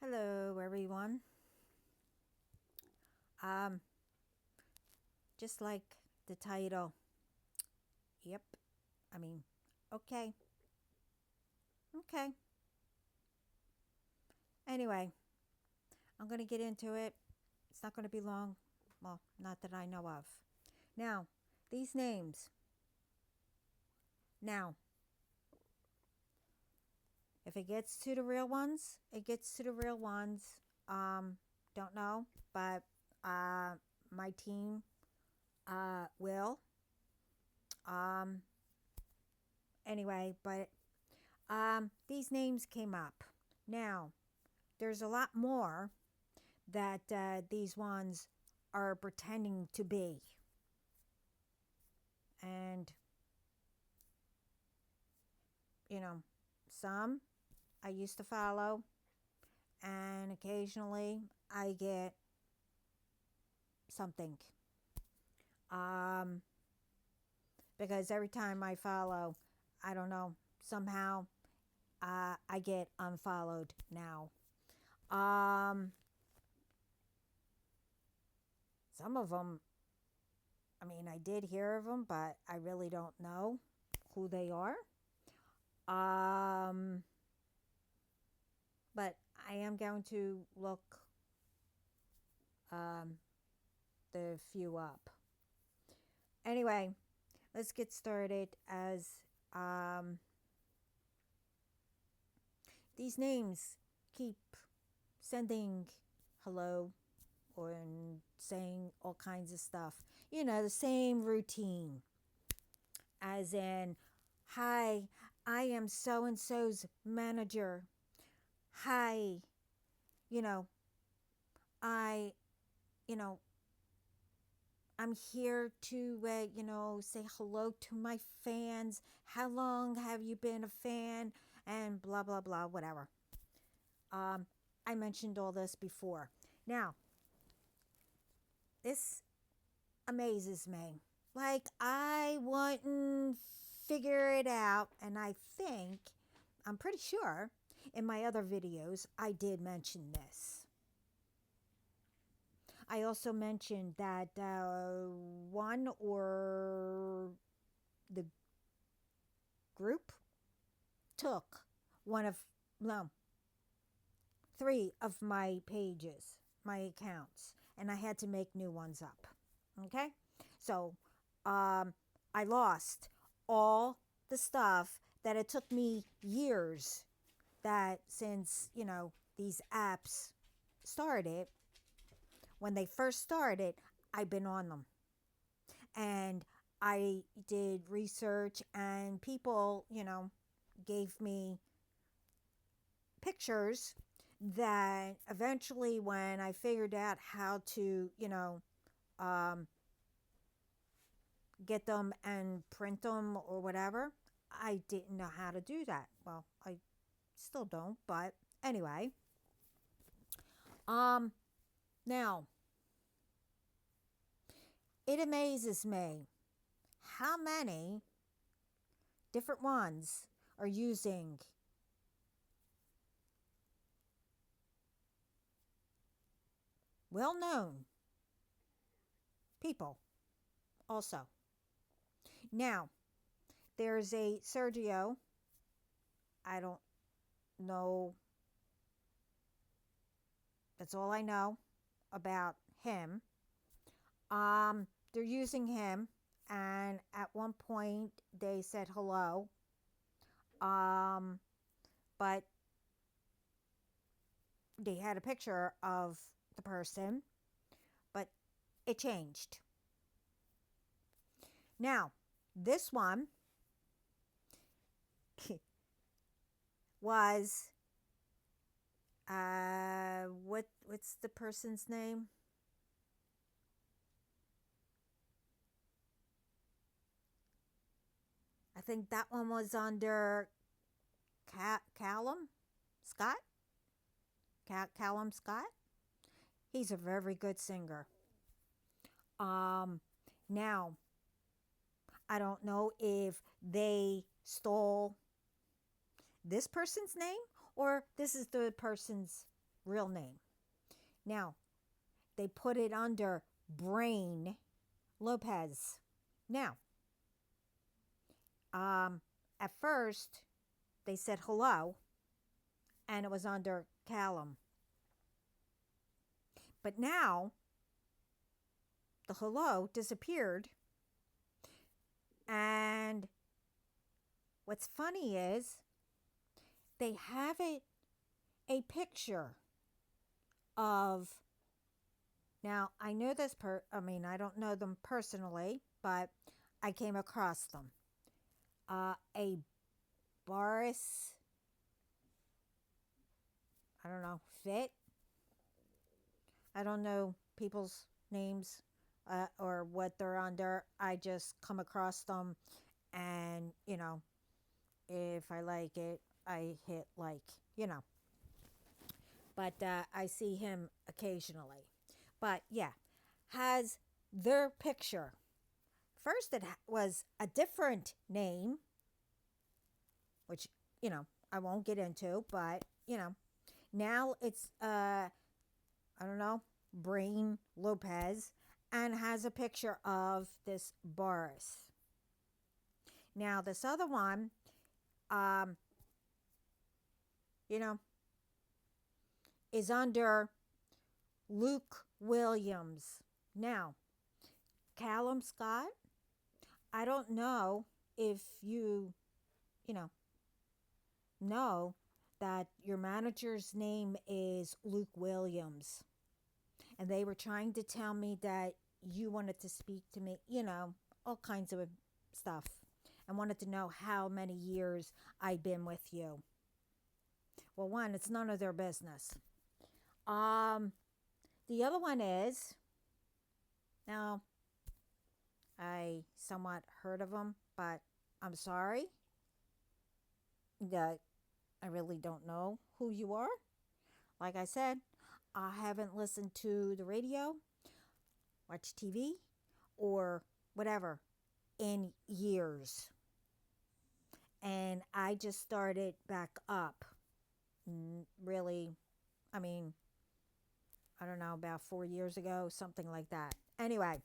Hello, everyone. Um, just like the title. Yep. I mean, okay. Okay. Anyway, I'm going to get into it. It's not going to be long. Well, not that I know of. Now, these names. Now, if it gets to the real ones, it gets to the real ones. Don't know, but my team will. Um, anyway, but these names came up. Now, there's a lot more that these ones are pretending to be. And, you know, some I used to follow, and occasionally I get something. Um, because every time I follow, I don't know, somehow I get unfollowed now. Um, some of them, I mean, I did hear of them, but I really don't know who they are. Um, but I am going to look um, the few up. Anyway, let's get started as these names keep sending hello or saying all kinds of stuff. You know, the same routine. As in, hi, I am so and so's manager. Hi, you know, I, you know, I'm here to, say hello to my fans. How long have you been a fan? And blah, blah, blah, whatever. Um, I mentioned all this before. Now, this amazes me. Like, I wouldn't figure it out. And I'm pretty sure in my other videos, I did mention this. I also mentioned that one or the group took one of, no, three of my pages, my accounts, and I had to make new ones up. Okay? So I lost all the stuff that it took me years that since, these apps started, when they first started, I've been on them. And I did research, and people, gave me pictures that eventually, when I figured out how to, um, get them and print them or whatever, I didn't know how to do that. Well, I still don't, but anyway. Um, Now, it amazes me how many different ones are using well known people also. Now, there's a Sergio. I don't know. That's all I know about him. They're using him, and at one point they said hello. Um, but they had a picture of the person, but it changed. Now, this one was what's the person's name? I think that one was under Callum Scott. Callum Scott. He's a very good singer. Um, Now, I don't know if they stole this person's name or this is the person's. real name. Now, they put it under Brain Lopez. Now, um, at first, they said hello, and it was under Callum. But now, the hello disappeared. And what's funny is they have a picture of, now I know this I mean, I don't know them personally, but I came across them. A Boris, I don't know, Fit. I don't know people's names or what they're under. I just come across them, and if I like it, I hit like, you know. But I see him occasionally. But yeah, has their picture. First, it was a different name, which, I won't get into, but, now it's, I don't know, Brain Lopez, and has a picture of this Boris. Now, this other one, um, you know, is under Luke Williams. Now, Callum Scott, I don't know if you know that your manager's name is Luke Williams. And they were trying to tell me that you wanted to speak to me, all kinds of stuff. And wanted to know how many years I'd been with you. Well, one, it's none of their business. The other one is, now, I somewhat heard of them, but I'm sorry that I really don't know who you are. Like I said, I haven't listened to the radio, watched TV, or whatever in years. And I just started back up. Really, I mean, I don't know, about 4 years ago, something like that. Anyway,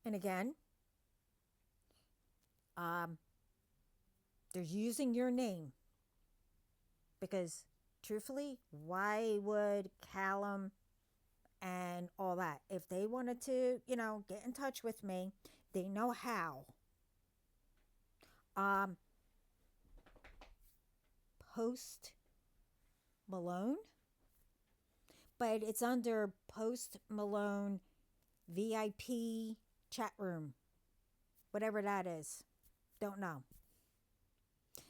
and again, they're using your name because, truthfully, why would Callum and all that? If they wanted to, get in touch with me, they know how. Post Malone, but it's under Post Malone VIP chat room, whatever that is. Don't know.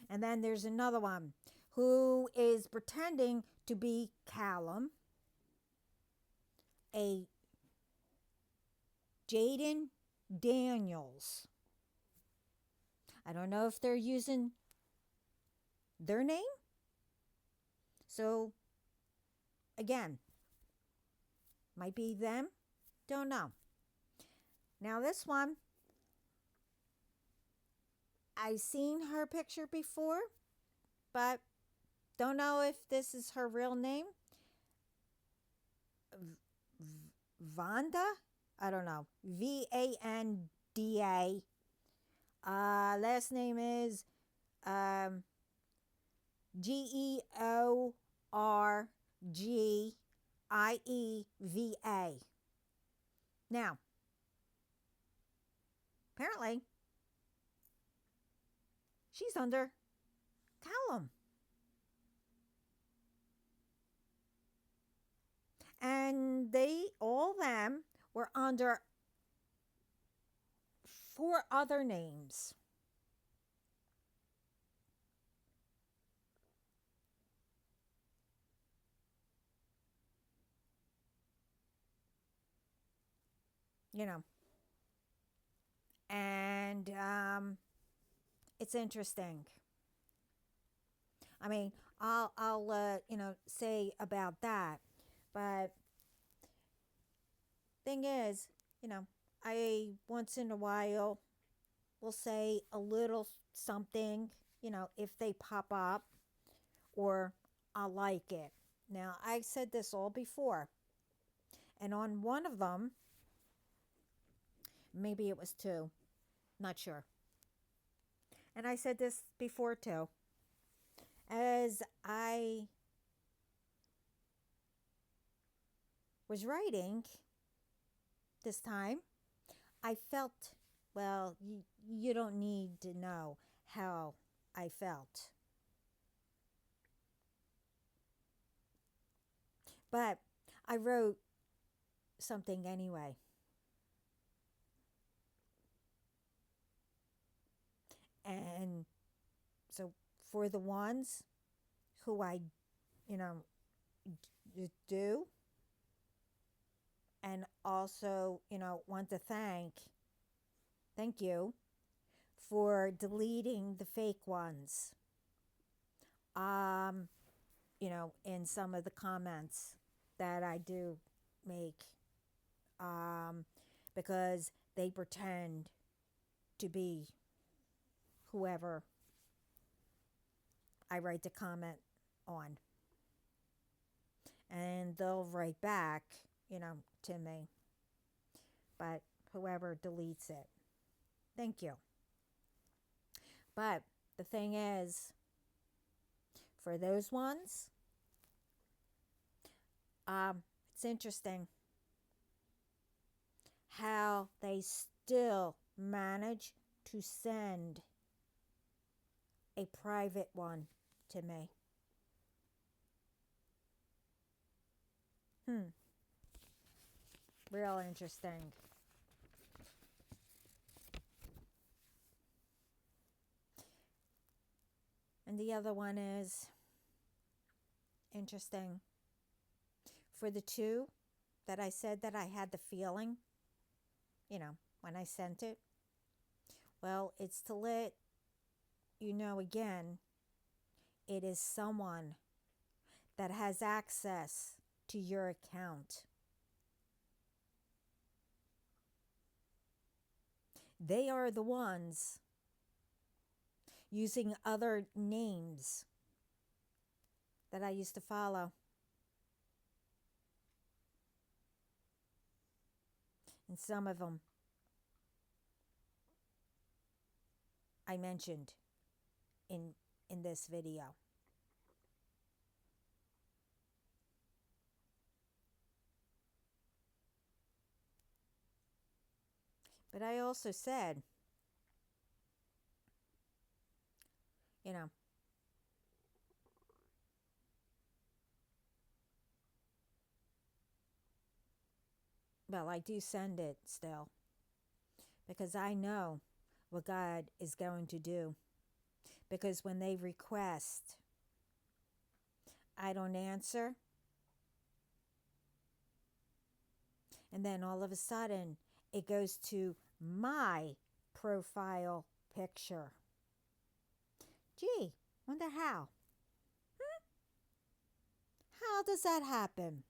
And then there's another one who is pretending to be Callum, a Jaden Daniels. I don't know if they're using their name. So, again, might be them. Don't know. Now, this one, I've seen her picture before, but don't know if this is her real name. Vanda? I don't know. Vanda. Last name is Georgieva. Now, apparently, she's under Callum. And they, all them, were under 4 other names. And it's interesting. I mean, I'll say about that, but thing is, I once in a while will say a little something, if they pop up, or I like it. Now, I said this all before, and on one of them, maybe it was two, not sure. And I said this before too. As I was writing this time, I felt, well, you don't need to know how I felt. But I wrote something anyway. And so for the ones who I, you know, do, and also, want to thank you for deleting the fake ones. Um, in some of the comments that I do make, um, because they pretend to be whoever I write the comment on. And they'll write back, to me. But whoever deletes it, thank you. But the thing is, for those ones, it's interesting how they still manage to send a private one to me. Real interesting. And the other one is interesting. For the two that I said that I had the feeling, when I sent it, well, it's to let you know again, it is someone that has access to your account. They are the ones using other names that I used to follow. And some of them I mentioned in this video. But I also said, you know, well, I do send it still because I know what God is going to do. Because when they request, I don't answer. And then all of a sudden, it goes to my profile picture. Gee, wonder how. How does that happen?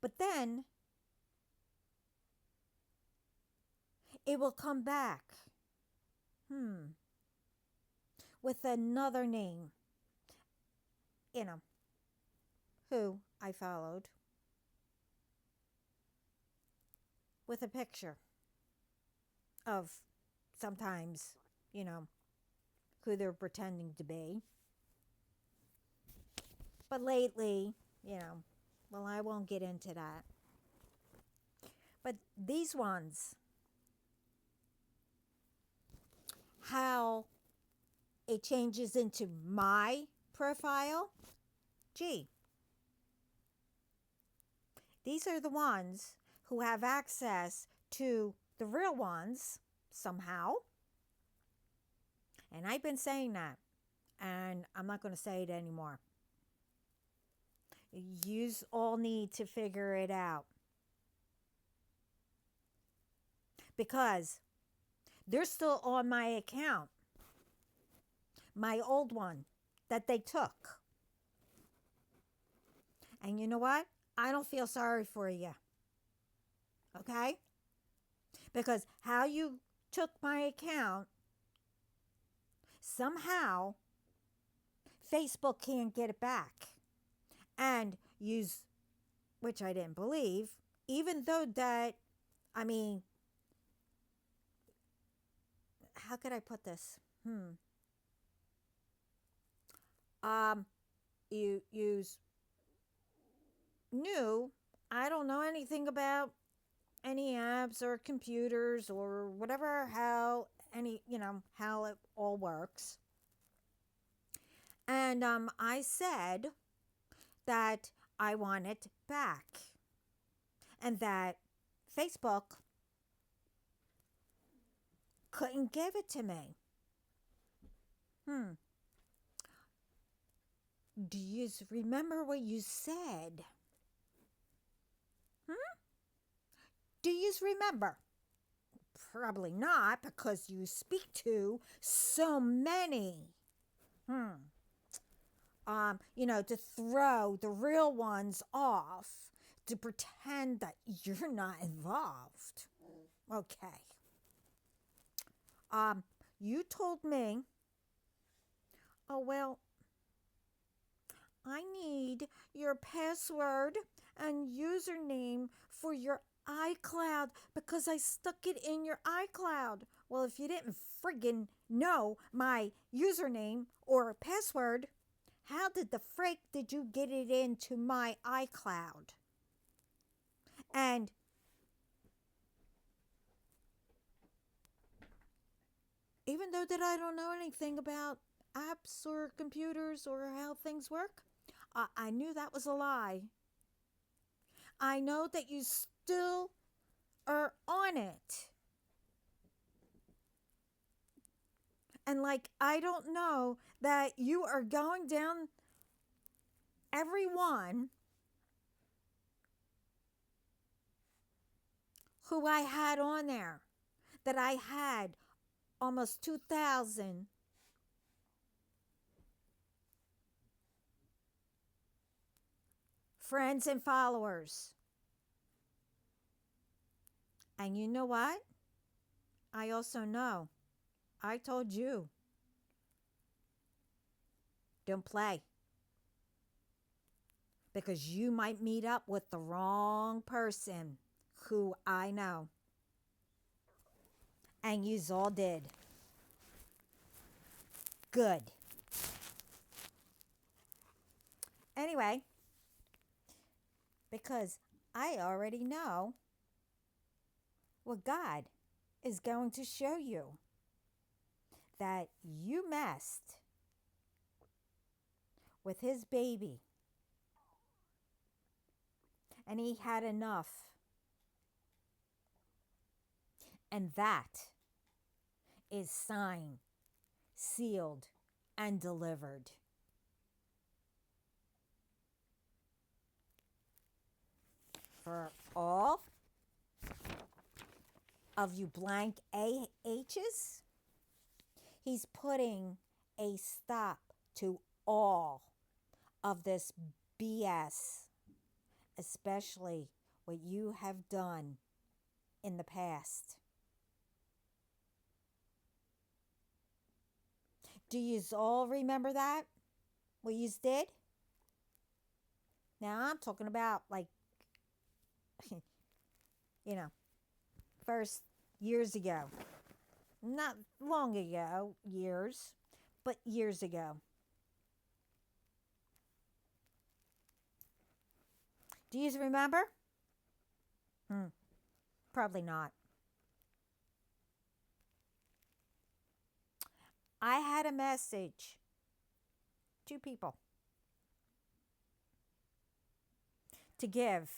But then it will come back. With another name. Who I followed. With a picture of sometimes, who they're pretending to be. But lately, well, I won't get into that. But these ones, how it changes into my profile, gee, these are the ones who have access to the real ones somehow. And I've been saying that, and I'm not going to say it anymore. You all need to figure it out. Because they're still on my account. My old one that they took. And you know what? I don't feel sorry for you. Okay? Because how you took my account somehow Facebook can't get it back and use, which I didn't believe, even though that, I mean, how could I put this? Um, you use new, I don't know anything about any apps or computers or whatever, how any, how it all works. And I said that I want it back and that Facebook couldn't give it to me. Hmm. Do you remember what you said? Hmm? Do you remember? Probably not because you speak to so many. Hmm. To throw the real ones off to pretend that you're not involved. Okay. Um, you told me, oh, well, I need your password and username for your iCloud because I stuck it in your iCloud. Well, if you didn't friggin' know my username or password, how did the frick did you get it into my iCloud? And even though that I don't know anything about apps or computers or how things work, I knew that was a lie. I know that you still are on it. And like, I don't know that you are going down everyone who I had on there, that I had almost 2,000 friends and followers. And you know what? I also know. I told you, don't play. Because you might meet up with the wrong person who I know. And yous all did. Good. Anyway, because I already know what God is going to show you, that you messed with his baby and he had enough. And that is signed, sealed, and delivered. For all of you blank AHs, he's putting a stop to all of this BS, especially what you have done in the past. Do you all remember that? What you did? Now I'm talking about like, you know, first years ago. Not long ago, years, but years ago. Do you remember? Probably not. I had a message to people to give.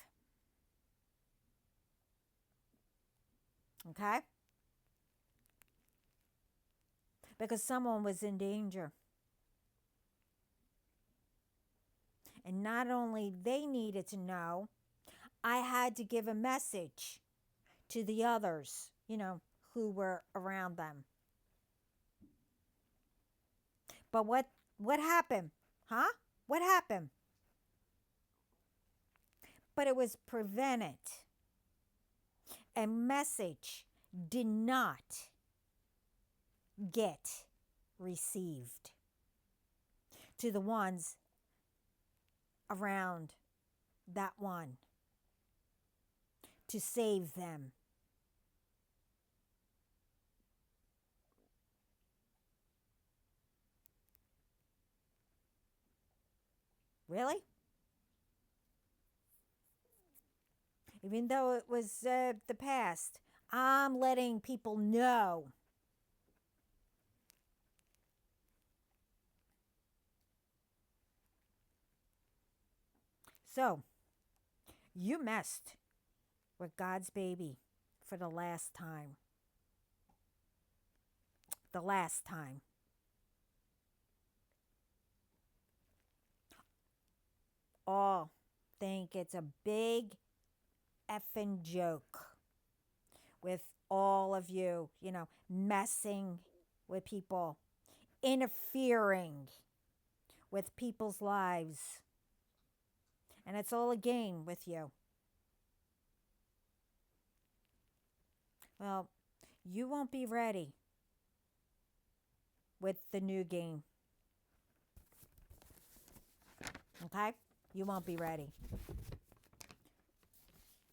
Okay? Because someone was in danger. And not only they needed to know, I had to give a message to the others, who were around them. But what happened? Huh? What happened? But it was prevented. A message did not get received to the ones around that one to save them. Really? Even though it was the past, I'm letting people know. So, you messed with God's baby for the last time. The last time. All think it's a big effing joke with all of you, messing with people, interfering with people's lives. And it's all a game with you. Well, you won't be ready with the new game. Okay? You won't be ready.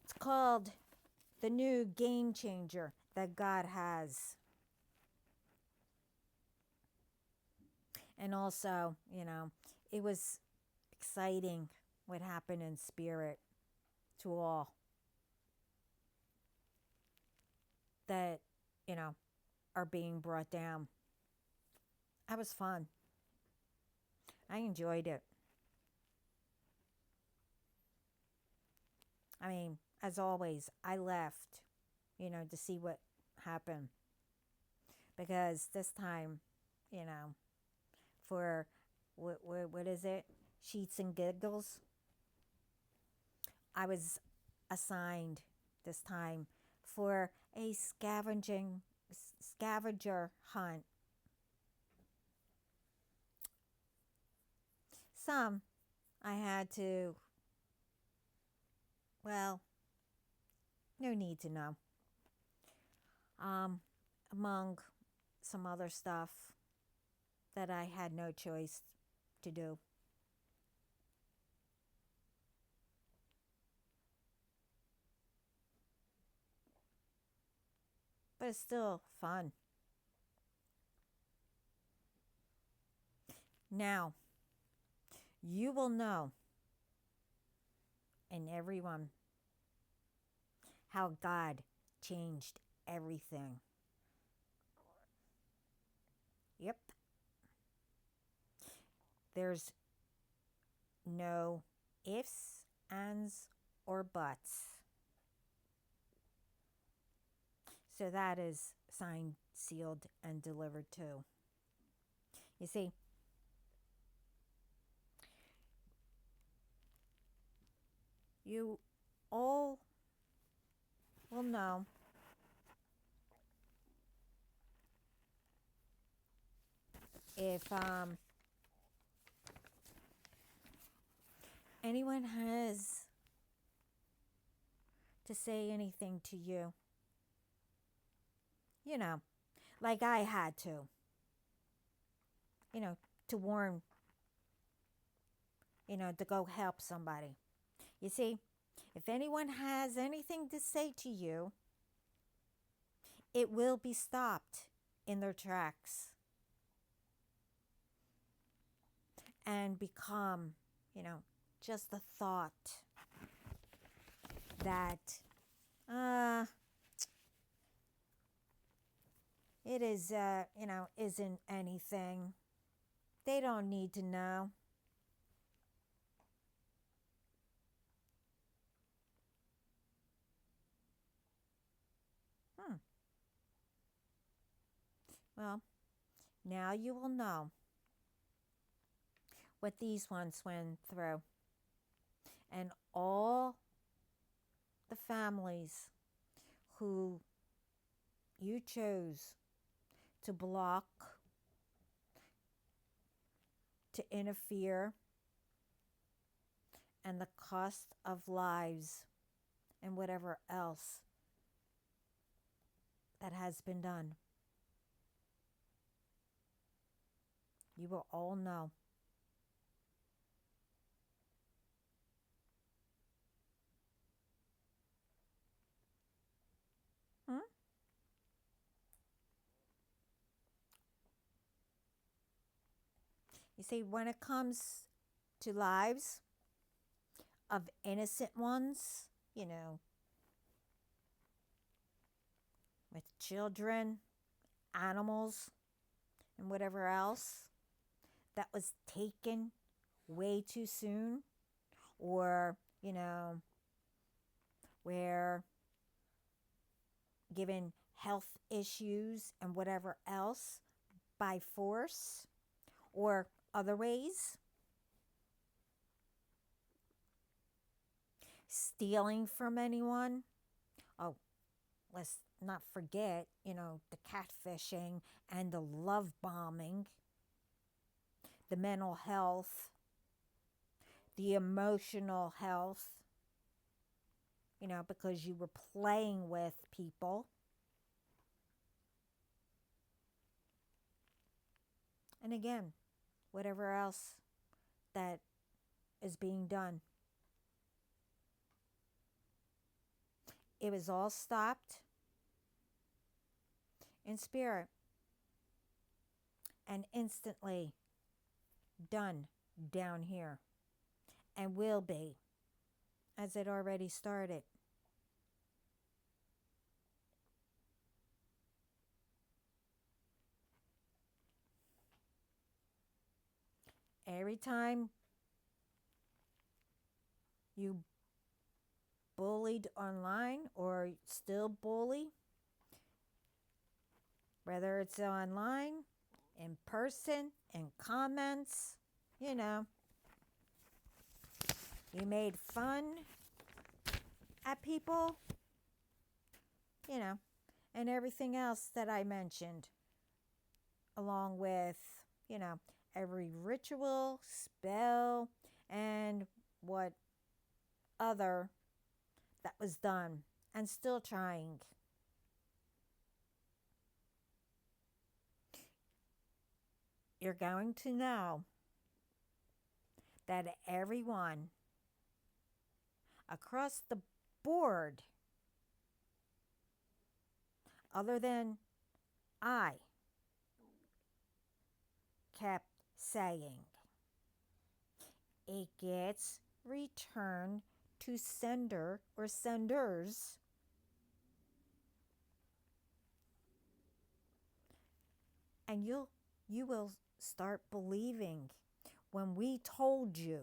It's called the new game changer that God has. And also, it was exciting what happened in spirit to all that, are being brought down. That was fun. I enjoyed it. I mean, as always, I left, to see what happened. Because this time, for what is it? Sheets and giggles. I was assigned this time for a scavenger hunt. Some I had to, well, no need to know. Among some other stuff that I had no choice to do. But it's still fun. Now, you will know, and everyone, how God changed everything. Yep. There's no ifs, ands, or buts. So that is signed, sealed, and delivered too. You see, you all will know if anyone has to say anything to you, you know, like I had you know, to warn, to go help somebody. You see, if anyone has anything to say to you, it will be stopped in their tracks and become, just the thought that it is, isn't anything. They don't need to know. Hmm. Well, now you will know what these ones went through. And all the families who you chose to block, to interfere, and the cost of lives and whatever else that has been done. You will all know You see, when it comes to lives of innocent ones, with children, animals, and whatever else that was taken way too soon, or, where given health issues and whatever else by force or other ways, stealing from anyone. Oh, let's not forget, the catfishing and the love bombing, the mental health, the emotional health, because you were playing with people. And again, whatever else that is being done. It was all stopped in spirit and instantly done down here, and will be, as it already started. Every time you bullied online or still bully, whether it's online, in person, in comments, you know, you made fun at people, you know, and everything else that I mentioned, along with, you know, every ritual, spell, and what other that was done and still trying. You're going to know that everyone across the board, other than I, kept saying, it gets returned to sender or senders, and you will start believing when we told you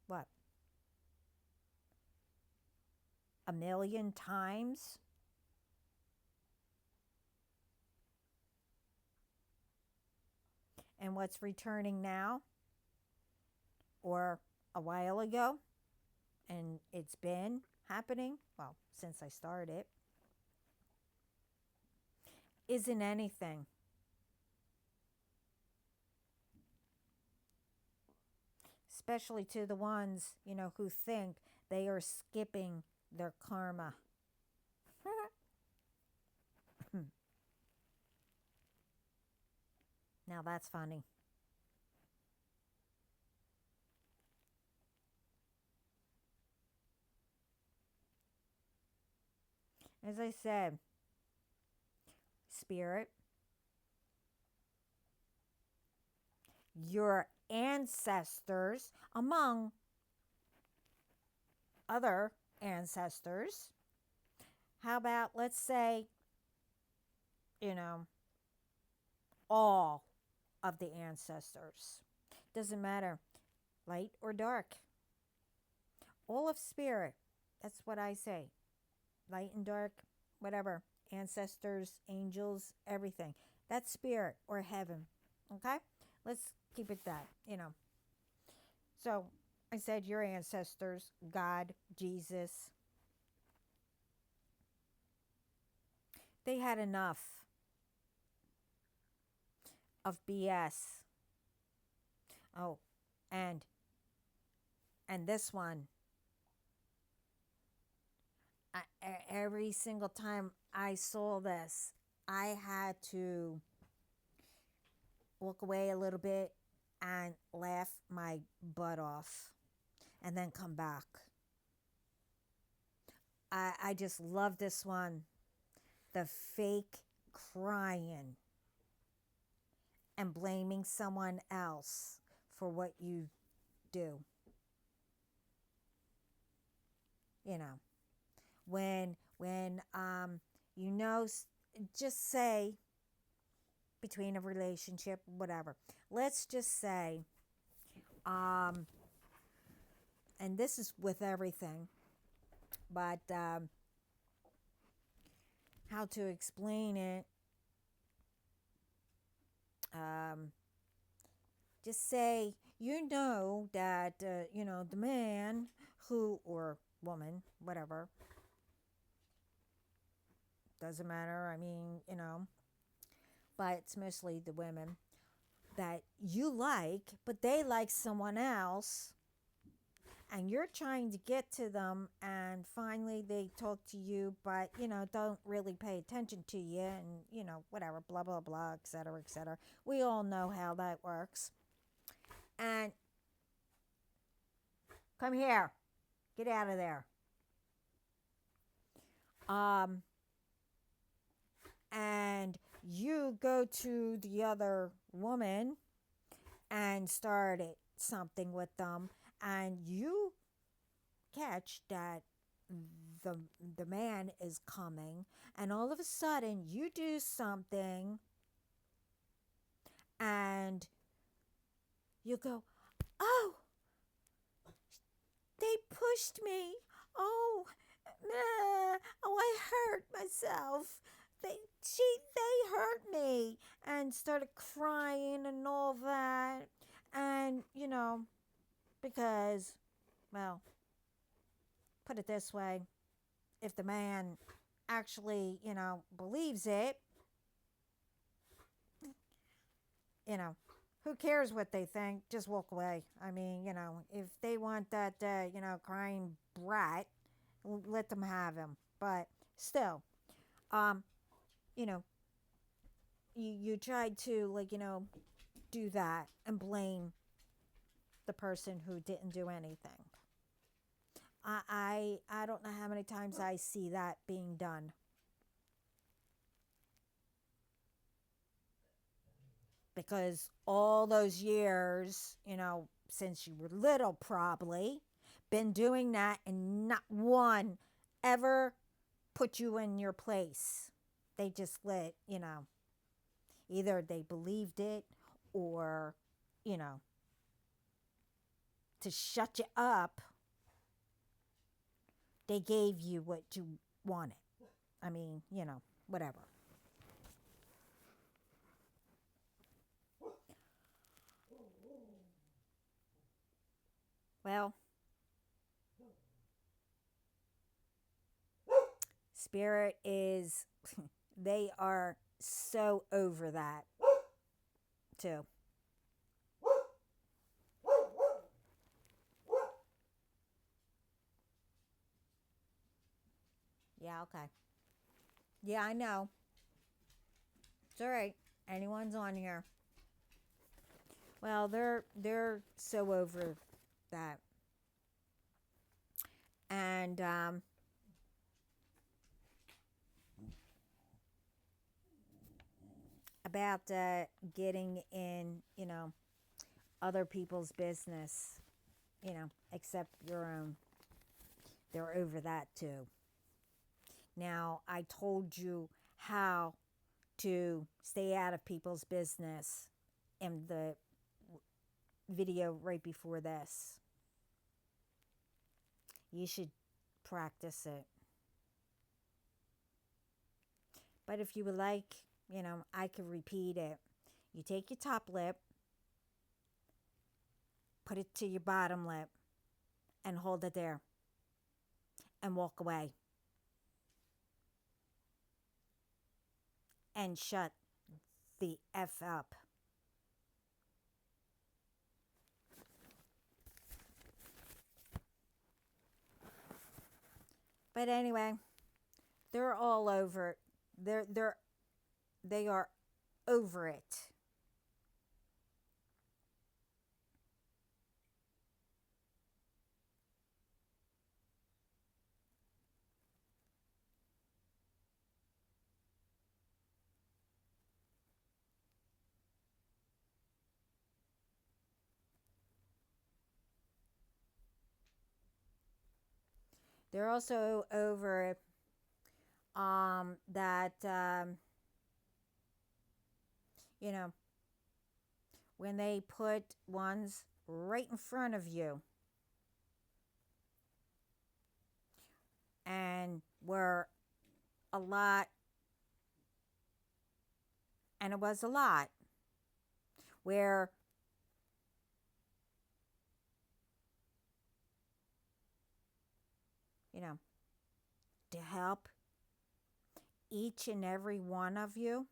what, a million times, and what's returning now, or a while ago, and it's been happening, well, since I started, isn't anything. Especially to the ones, who think they are skipping their karma. Now that's funny. As I said, spirit, your ancestors, among other ancestors. How about, let's say, you know, all of the ancestors. Doesn't matter, light or dark. All of spirit. That's what I say. Light and dark, whatever. Ancestors, angels, everything. That's spirit or heaven. Okay? Let's keep it that. So I said your ancestors, God, Jesus, they had enough of BS. Oh, and this one, every single time I saw this, I had to look away a little bit and laugh my butt off and then come back. I just love this one. The fake crying and blaming someone else for what you do. You know, when you know, just say between a relationship, whatever. Let's just say, um, and this is with everything, but how to explain it? Um, just say you know that the man who or woman, whatever, doesn't matter. I mean, but it's mostly the women that you like, but they like someone else, and you're trying to get to them, and finally they talk to you, but don't really pay attention to you, and whatever, blah blah blah, etc., etc. We all know how that works. And come here, get out of there. Um, and you go to the other woman and started something with them, and you catch that the the man is coming, and all of a sudden you do something, and you go, oh, they pushed me, oh, oh, I hurt myself, they hurt me, and started crying and all that. And because, well, put it this way, if the man actually believes it, you know who cares what they think, just walk away. I mean, if they want that crying brat, let them have him. But still, um you know you tried to, like, do that and blame the person who didn't do anything. I don't know how many times I see that being done, because all those years, since you were little, probably been doing that, and not one ever put you in your place. They just either they believed it, or, you know, to shut you up, they gave you what you wanted. I mean, whatever. Well, Spirit is, they are so over that too. Yeah, okay. Yeah, I know. It's all right. Anyone's on here. Well, they're so over that. And about getting in, other people's business, except your own. They're over that too. Now, I told you how to stay out of people's business in the video right before this. You should practice it. But if you would like, I could repeat it. You take your top lip, put it to your bottom lip, and hold it there, and walk away, and shut the F up. But anyway, they're all over it. They are over it. They're also over that you know, when they put ones right in front of you and were a lot, and it was a lot, where you know, to help each and every one of you,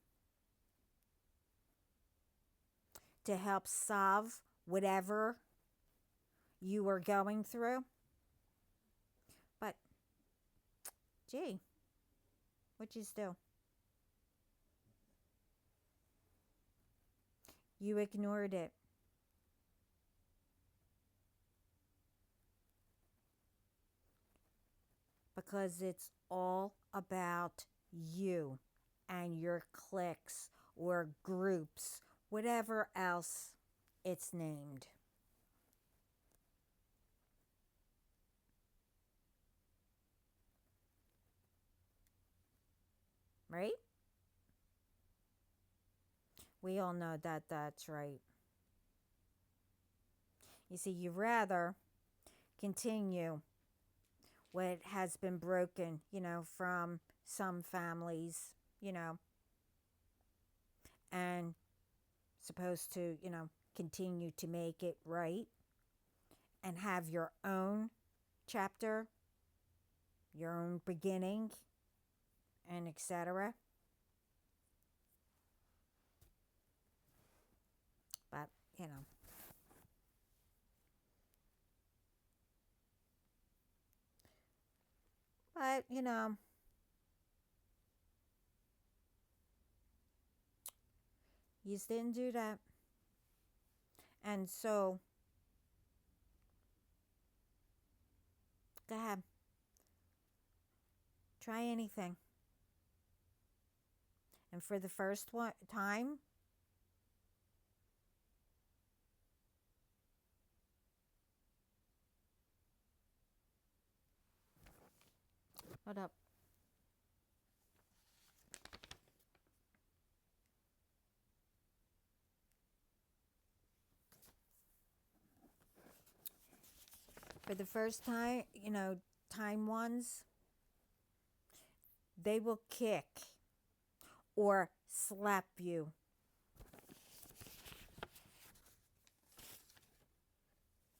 to help solve whatever you were going through. But gee, what you do? You ignored it because it's all about you and your cliques or groups, whatever else it's named. Right? We all know that that's right. You see, you rather continue what has been broken, from some families, and supposed to, continue to make it right and have your own chapter, your own beginning, and etc. But, you know, but, you just didn't do that. And so, go ahead, try anything. And for the first time, hold up. For the first time, time ones, they will kick or slap you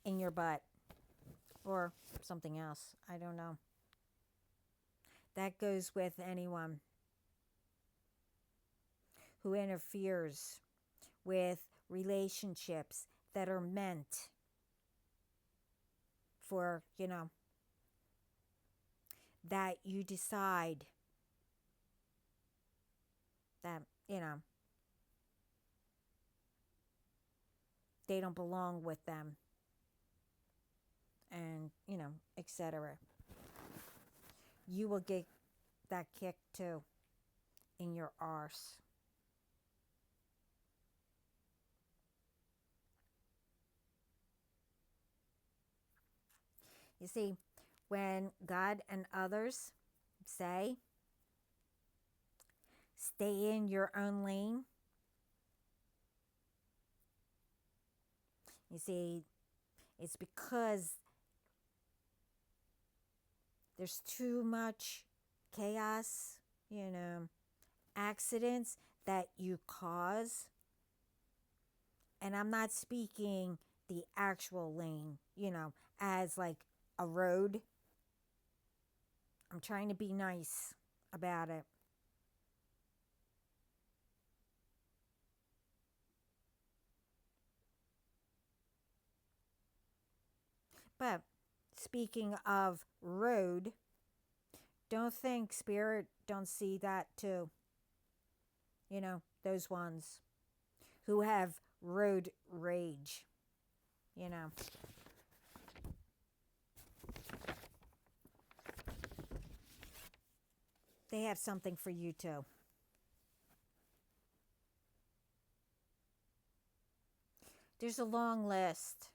in your butt or something else. I don't know. That goes with anyone who interferes with relationships that are meant for, that you decide that, they don't belong with them and, etc. You will get that kick too in your arse. You see, when God and others say, stay in your own lane, you see, it's because there's too much chaos, accidents that you cause. And I'm not speaking the actual lane, as like a road. I'm trying to be nice about it. But speaking of road, don't think spirit don't see that too. Those ones who have road rage, you know. They have something for you too. There's a long list.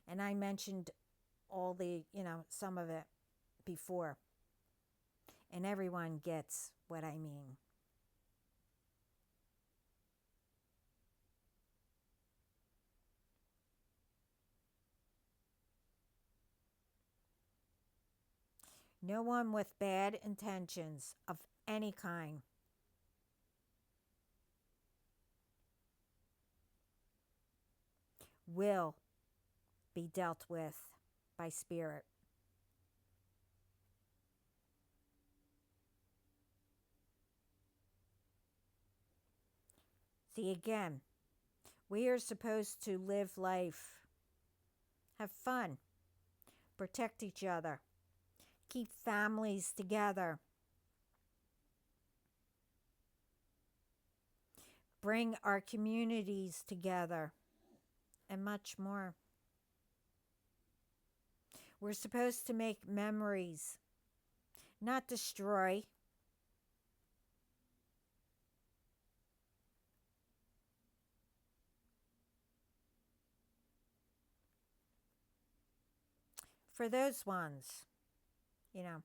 And I mentioned all the, some of it before. And everyone gets what I mean. No one with bad intentions of any kind will be dealt with by spirit. See, again, we are supposed to live life, have fun, protect each other, keep families together, bring our communities together, and much more. We're supposed to make memories, not destroy. For those ones, you know,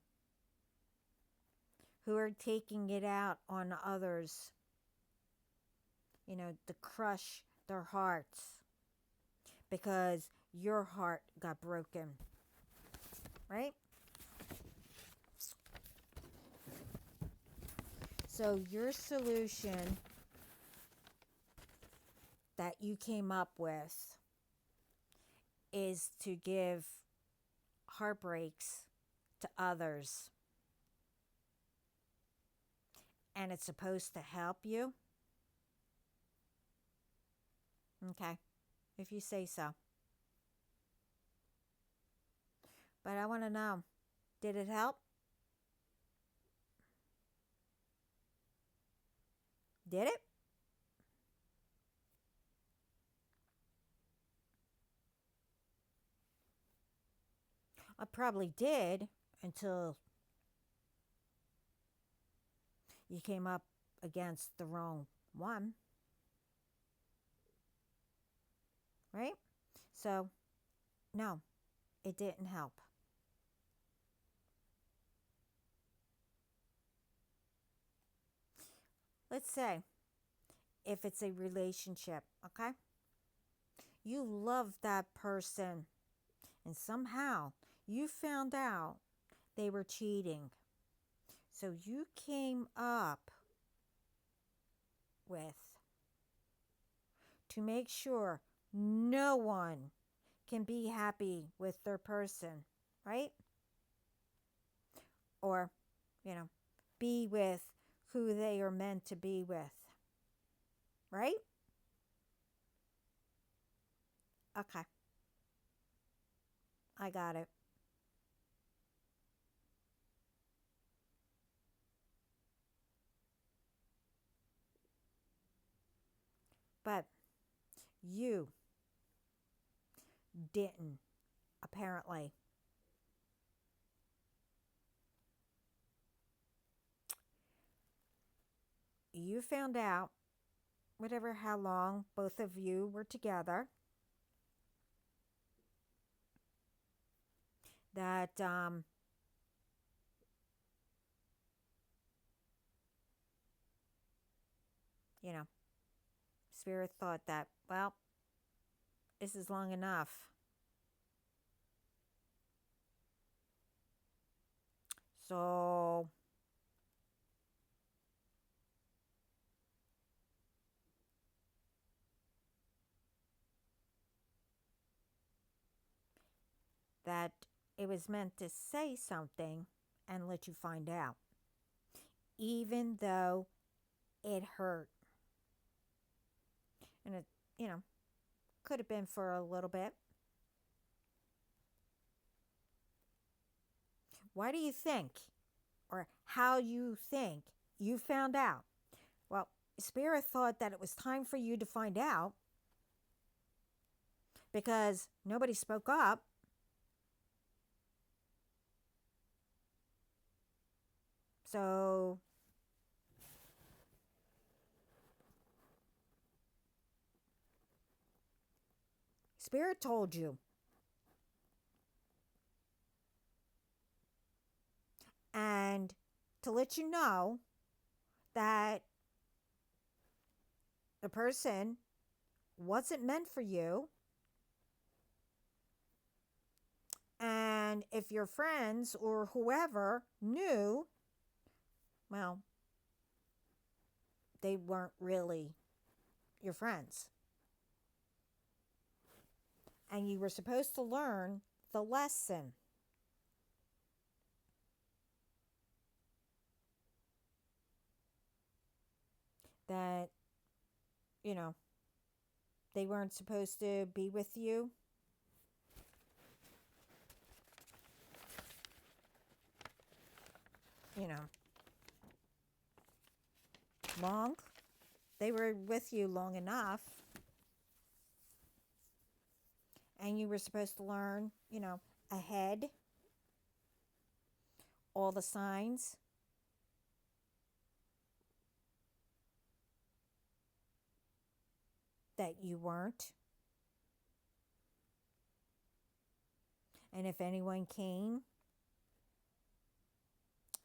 who are taking it out on others, to crush their hearts because your heart got broken, right? So, your solution that you came up with is to give heartbreaks to others, and it's supposed to help you. Okay, if you say so. But I want to know, did it help? Did it? I probably did until you came up against the wrong one, right? So, no, it didn't help. Let's say if it's a relationship, okay? You love that person, and somehow you found out they were cheating. So you came up with to make sure no one can be happy with their person, right? Or, you know, be with who they are meant to be with, right? Okay, I got it. But you didn't, apparently. You found out, whatever how long both of you were together, that you know, spirit thought that, well, this is long enough. So that it was meant to say something and let you find out, even though it hurt. And it, you know, could have been for a little bit. Why do you think, or how you think you found out? Well, Spirit thought that it was time for you to find out because nobody spoke up. So, Spirit told you. to let you know that the person wasn't meant for you. And if your friends or whoever knew, well, they weren't really your friends. And you were supposed to learn the lesson. That, you know, they weren't supposed to be with you. You know, long. They were with you long enough. And you were supposed to learn, ahead all the signs that you weren't. And if anyone came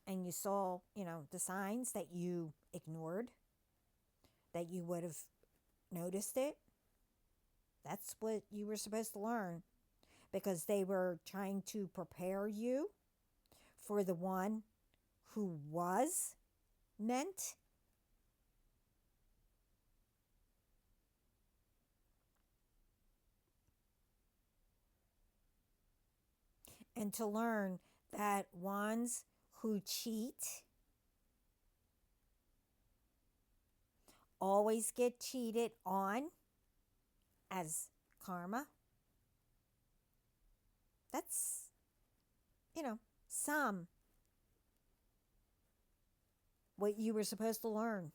and you saw, the signs that you ignored, that you would have noticed it, that's what you were supposed to learn, because they were trying to prepare you for the one who was meant. And to learn that ones who cheat always get cheated on as karma. That's, some what you were supposed to learn.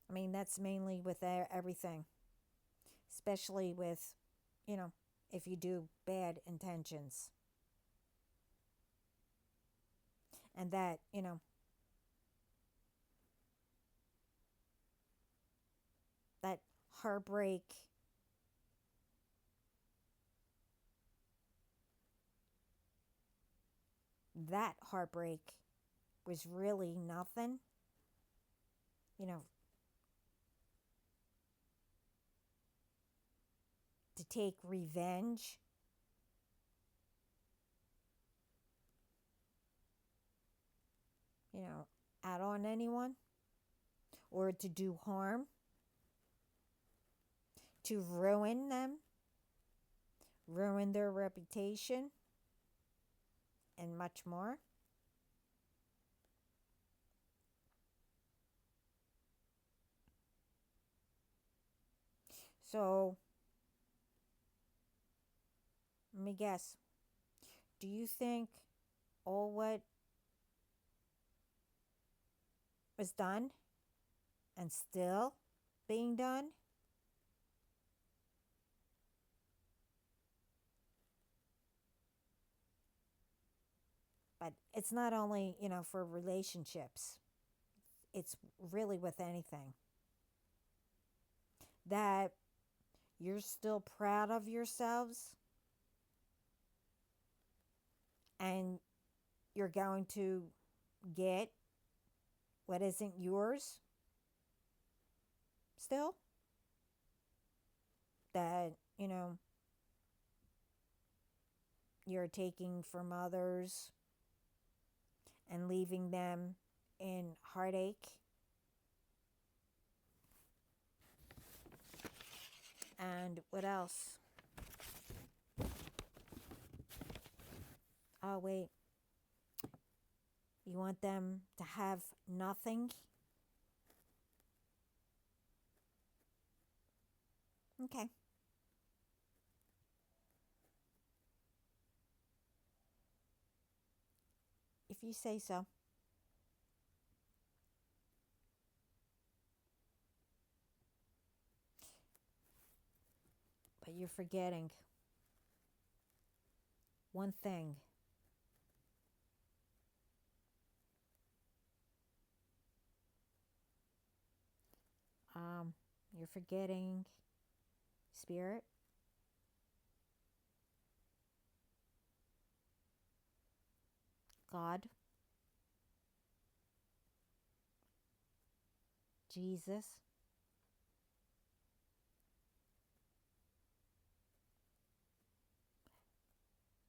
I mean, that's mainly with everything, especially with, if you do bad intentions. And that, that heartbreak, that heartbreak was really nothing, you know, to take revenge. Out on anyone, or to do harm, to ruin them, ruin their reputation, and much more. So, let me guess. Do you think all what was done and still being done, but it's not only, for relationships, it's really with anything, that you're still proud of yourselves and you're going to get what isn't yours still, that, you're taking from others and leaving them in heartache. And what else? Oh, wait. You want them to have nothing? Okay. If you say so. But you're forgetting one thing. Um, you're forgetting spirit. God, Jesus,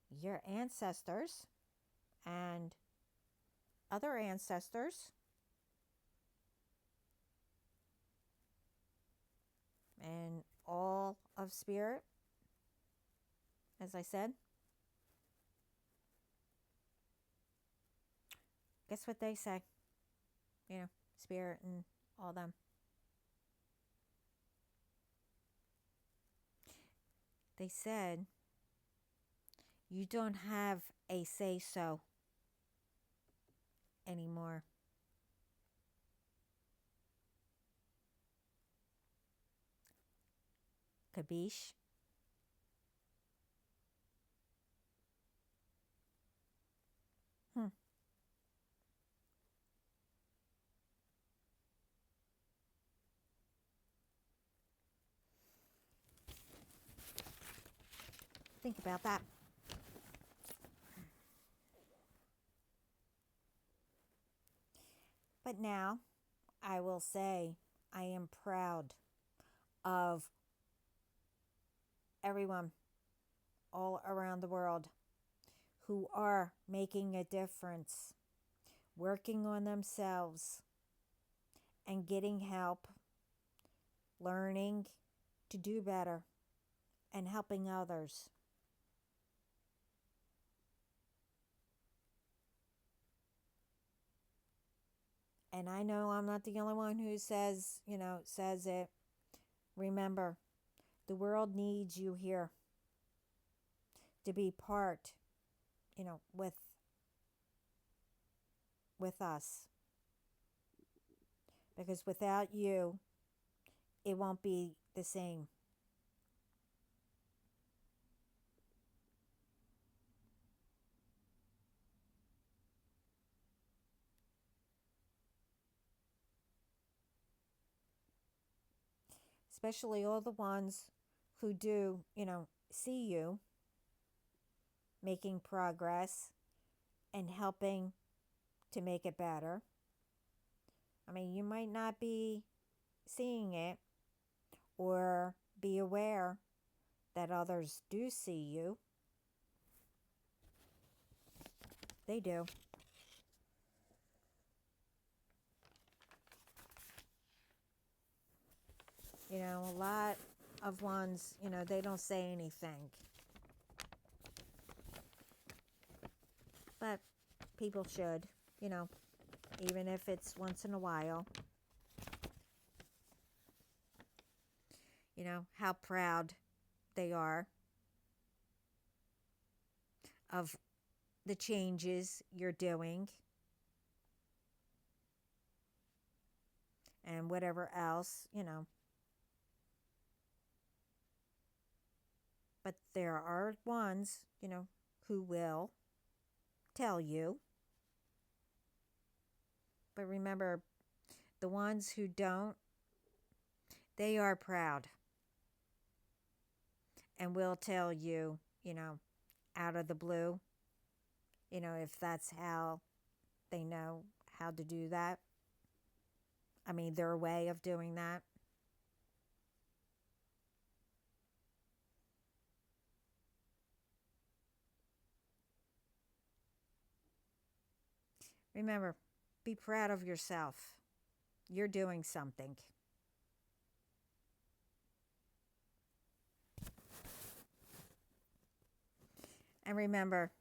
your ancestors, and other ancestors, and all of spirit, as I said. Guess what they say? You know, spirit and all them. They said you don't have a say so anymore. Kabish? Hmm. Think about that. But now I will say I am proud of everyone all around the world who are making a difference, working on themselves, and getting help, learning to do better, and helping others. And I know I'm not the only one who says it. Remember, the world needs you here to be part, with us. Because without you, it won't be the same. Especially all the ones who do, see you making progress and helping to make it better. I mean, you might not be seeing it or be aware that others do see you. They do. A lot of ones, they don't say anything. But people should, even if it's once in a while. How proud they are of the changes you're doing and whatever else. But there are ones, who will tell you. But remember, the ones who don't, they are proud and will tell you, out of the blue, if that's how they know how to do that. I mean, their way of doing that. Remember, be proud of yourself. You're doing something. And remember,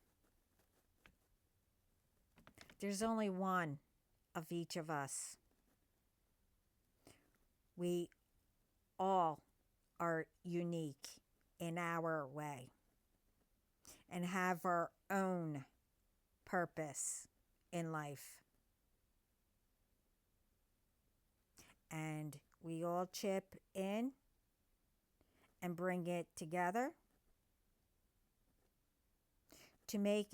there's only one of each of us. We all are unique in our way and have our own purpose in life. And we all chip in and bring it together to make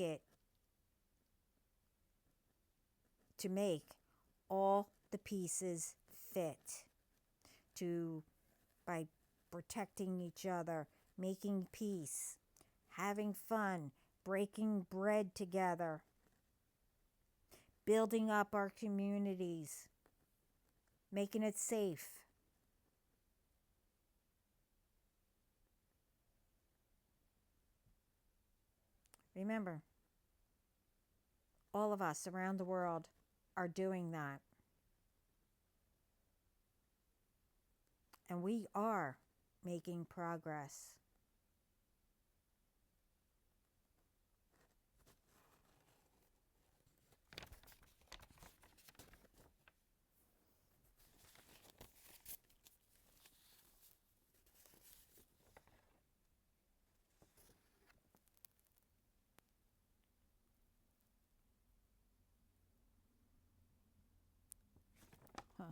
all the pieces fit, to by protecting each other, making peace, having fun, breaking bread together, building up our communities, making it safe. Remember, all of us around the world are doing that. And we are making progress. Huh.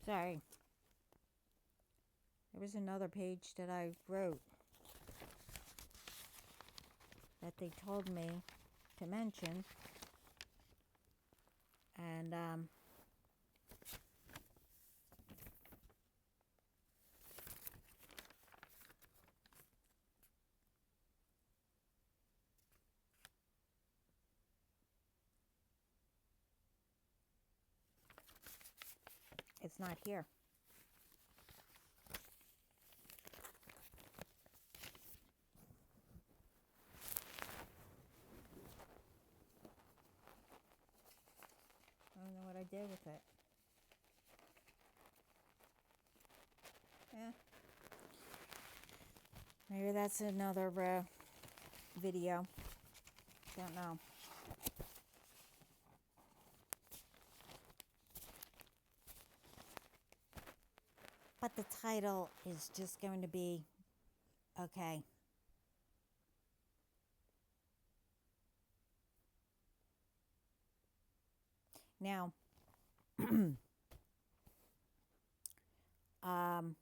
Sorry. There was another page that I wrote that they told me to mention. And it's not here. I don't know what I did with it. Yeah. Maybe that's another video. Don't know. But the title is just going to be okay. Now, um,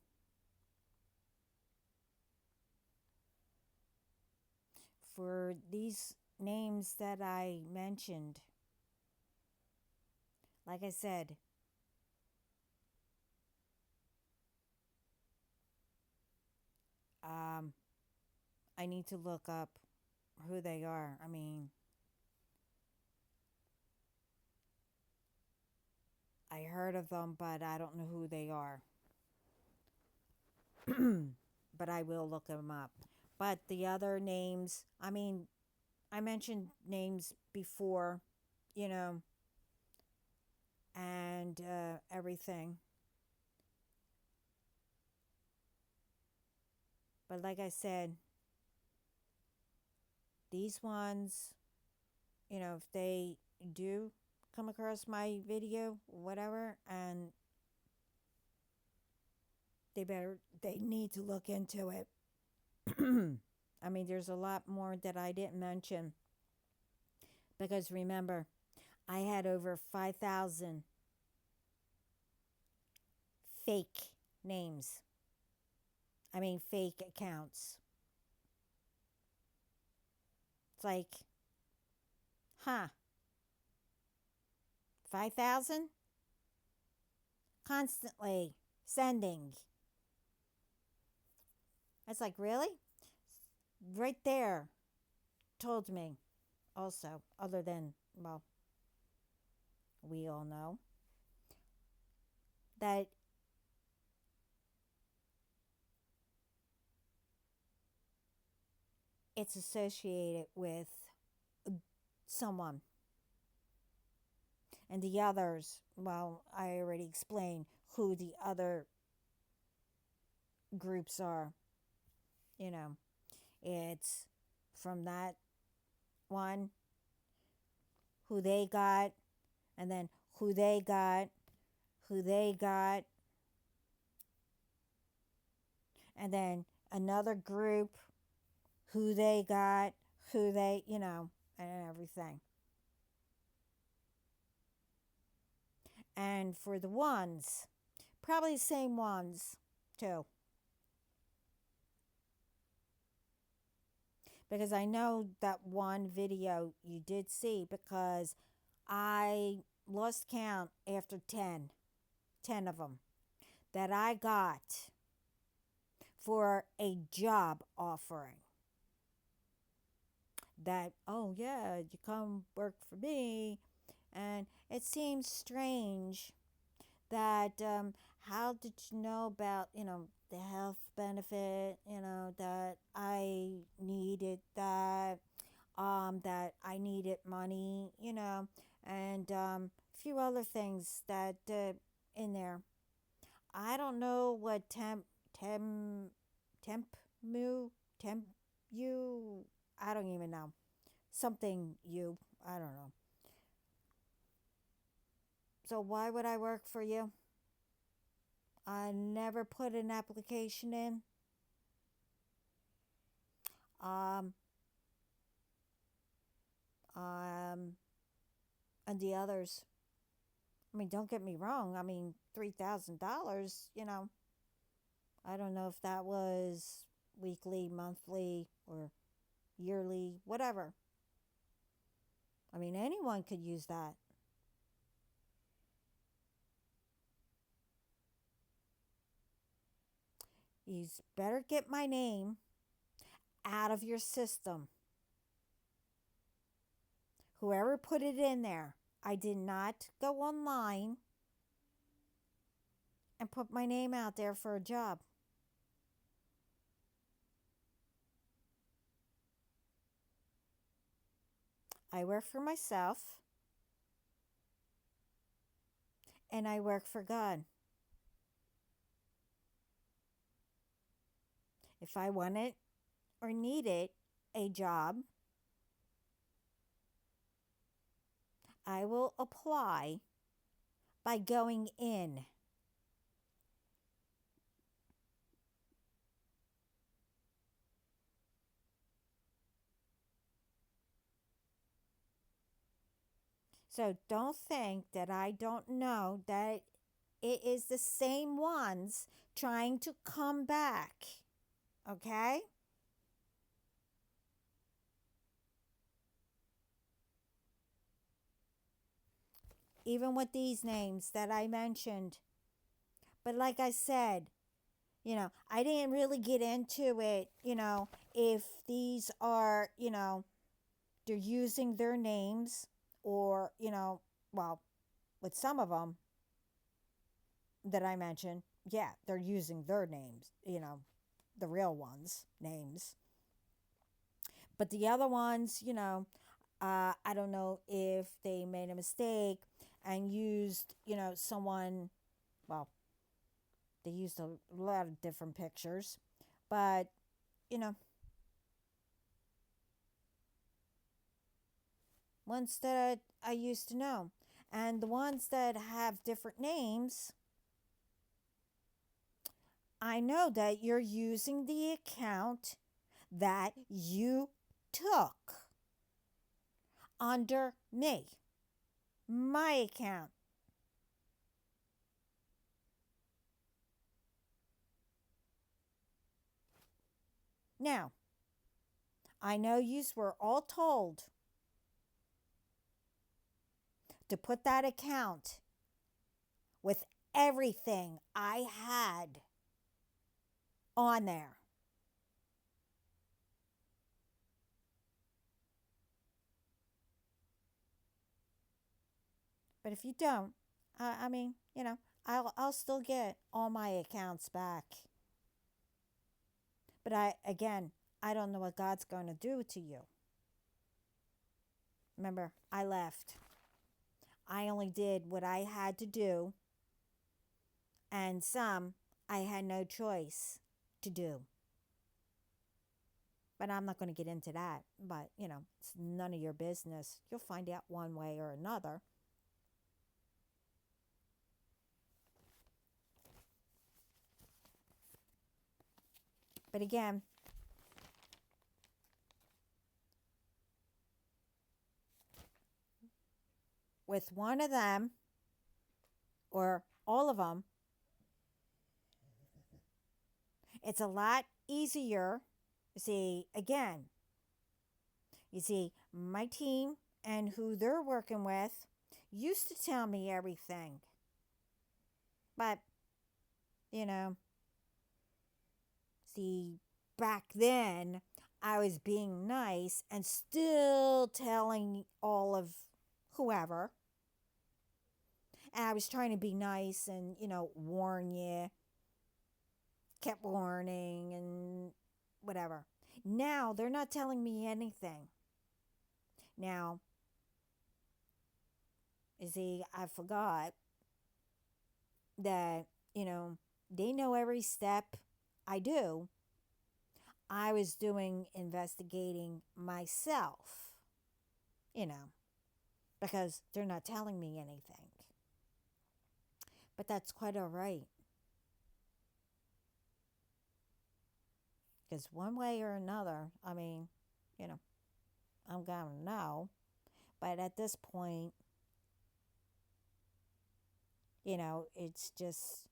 for these names that I mentioned, like I said, um, I need to look up who they are. I mean, I heard of them, but I don't know who they are. But I will look them up. But the other names, I mean, I mentioned names before, you know, and everything. But like I said, these ones, if they do come across my video, whatever, and they need to look into it. I mean, there's a lot more that I didn't mention because remember, I had over 5,000 fake names. I mean, fake accounts. It's like, huh, 5,000? Constantly sending. It's like, really? Right there told me also, other than, well, we all know that it's associated with someone. And the others, well, I already explained who the other groups are. You know, it's from that one, who they got, and then who they got, who they got, and then another group, who they got, who they, and everything. And for the ones, probably the same ones too. Because I know that one video you did see because I lost count after 10 of them that I got for a job offering. That, oh yeah, you come work for me. And it seems strange that how did you know about, the health benefit, that I needed that I needed money, and a few other things that in there. I don't know what temp mu temp you. I don't even know something you. I don't know. So why would I work for you? I never put an application in. Um, um, and the others. I mean, don't get me wrong. I mean, $3,000. I don't know if that was weekly, monthly, or yearly, whatever. I mean, anyone could use that. You better get my name out of your system. Whoever put it in there, I did not go online and put my name out there for a job. I work for myself and I work for God. If I wanted or needed a job, I will apply by going in. So don't think that I don't know that it is the same ones trying to come back. Okay? Even with these names that I mentioned. But like I said, I didn't really get into it, if these are, they're using their names or, well, with some of them that I mentioned, yeah, they're using their names, the real ones' names. But the other ones, I don't know if they made a mistake and used, someone, well, they used a lot of different pictures, but, you know, ones that I used to know. And the ones that have different names, I know that you're using the account that you took under me, my account. Now, I know you were all told to put that account with everything I had on there. But if you don't, I mean, I'll still get all my accounts back. But I don't know what God's going to do to you. Remember, I left. I only did what I had to do, and some I had no choice to do. But I'm not going to get into that. But, it's none of your business. You'll find out one way or another. But again, with one of them, or all of them, it's a lot easier. See, again, you see, my team and who they're working with used to tell me everything. But, you know, see, back then I was being nice and still telling all of whoever. And I was trying to be nice and, warn you, kept warning and whatever. Now they're not telling me anything. Now, you see, I forgot that, they know every step I do. I was doing investigating myself, you know, because they're not telling me anything. But that's quite all right. Because one way or another, I mean, you know, I'm going to know. But at this point, it's just,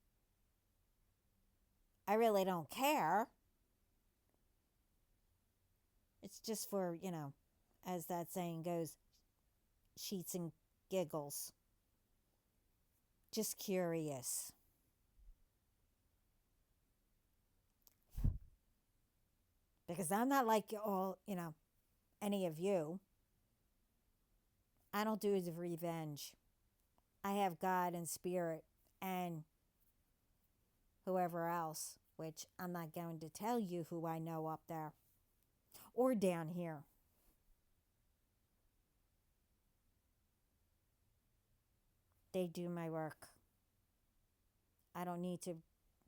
I really don't care. It's just for, as that saying goes, sheets and giggles. Just curious. Because I'm not like all, any of you. I don't do the revenge. I have God and spirit and whoever else, which I'm not going to tell you who I know up there or down here. They do my work. I don't need to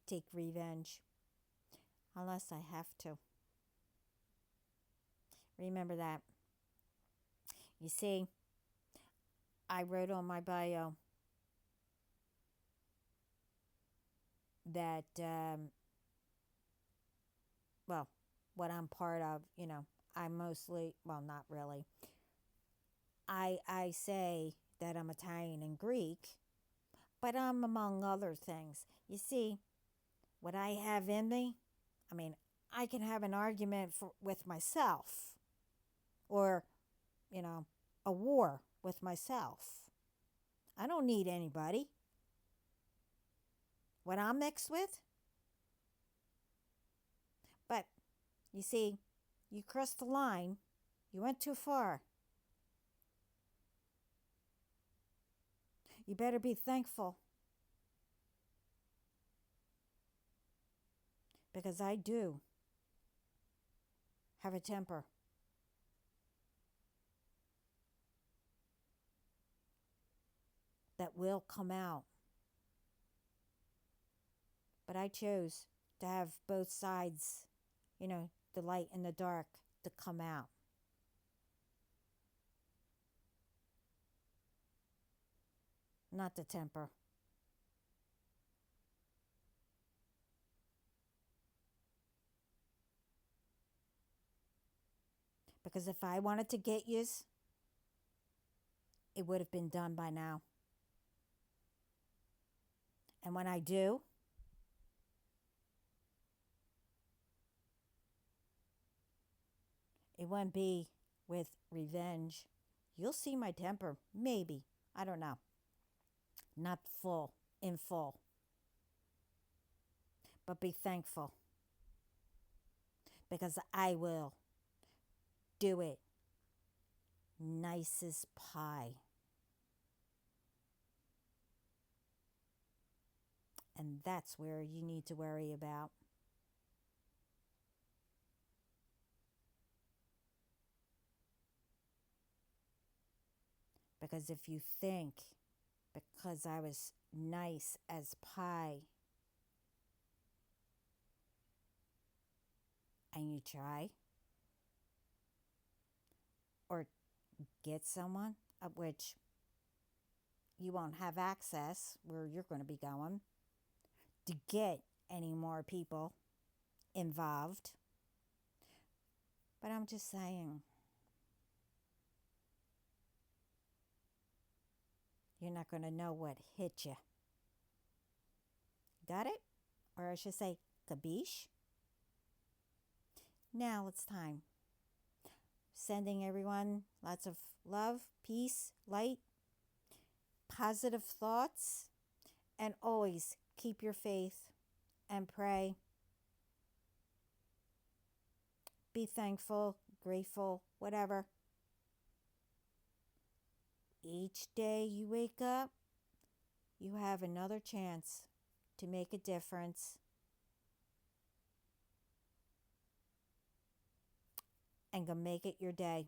take revenge unless I have to. Remember that. You see, I wrote on my bio that, well, what I'm part of, I mostly, well, not really. I say that I'm Italian and Greek, but I'm among other things. You see, what I have in me, I mean, I can have an argument with myself or, you know, a war with myself. I don't need anybody. What I'm mixed with? But you see, you crossed the line. You went too far. You better be thankful. Because I do have a temper. That will come out. But I chose to have both sides, the light and the dark, to come out. Not the temper. Because if I wanted to get yous, it would have been done by now. And when I do, it won't be with revenge. You'll see my temper, maybe. I don't know. Not in full. But be thankful. Because I will do it nice as pie. And that's where you need to worry about. Because if you think because I was nice as pie and you try or get someone of which you won't have access where you're going to be going to get any more people involved. But I'm just saying, you're not going to know what hit you Got it? Or I should say, kabish? Now it's time. Sending everyone lots of love, peace, light, positive thoughts, and always keep your faith and pray. Be thankful, grateful, whatever. Each day you wake up, you have another chance to make a difference and go make it your day.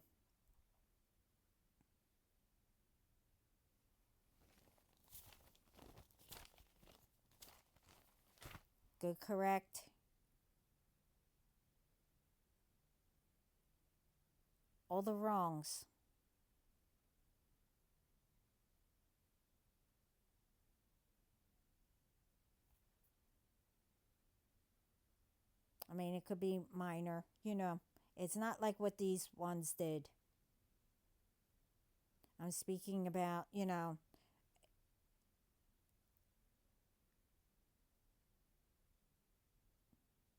Go correct all the wrongs. I mean, it could be minor, you know. It's not like what these ones did. I'm speaking about,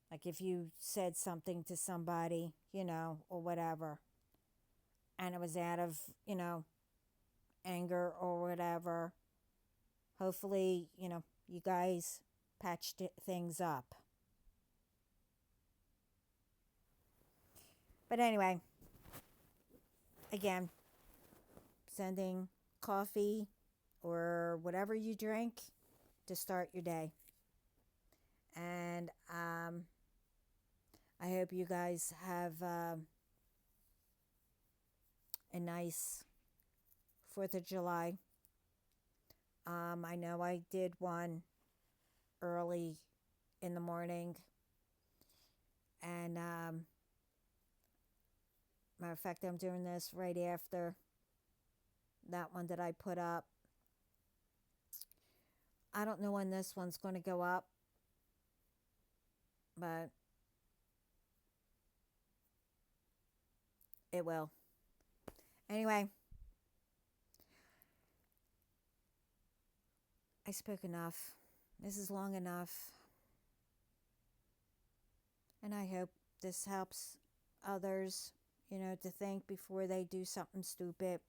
like if you said something to somebody, or whatever, and it was out of, anger or whatever. Hopefully, you guys patched things up. But anyway, again, sending coffee or whatever you drink to start your day. And I hope you guys have a nice 4th of July. I know I did one early in the morning. And matter of fact, I'm doing this right after that one that I put up. I don't know when this one's going to go up, but it will. Anyway, I spoke enough. This is long enough. And I hope this helps others, to think before they do something stupid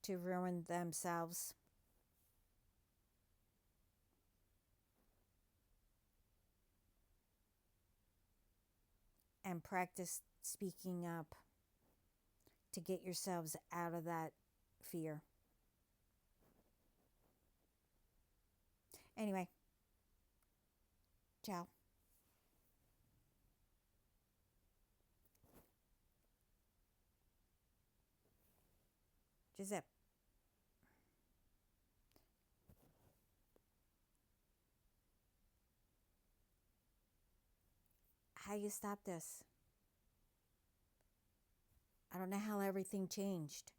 to ruin themselves. And practice speaking up to get yourselves out of that fear. Anyway, ciao. Giuseppe. How you stop this? I don't know how everything changed.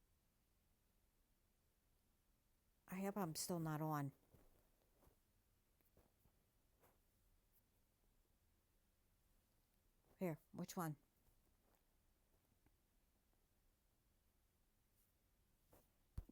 I hope I'm still not on. Here, which one?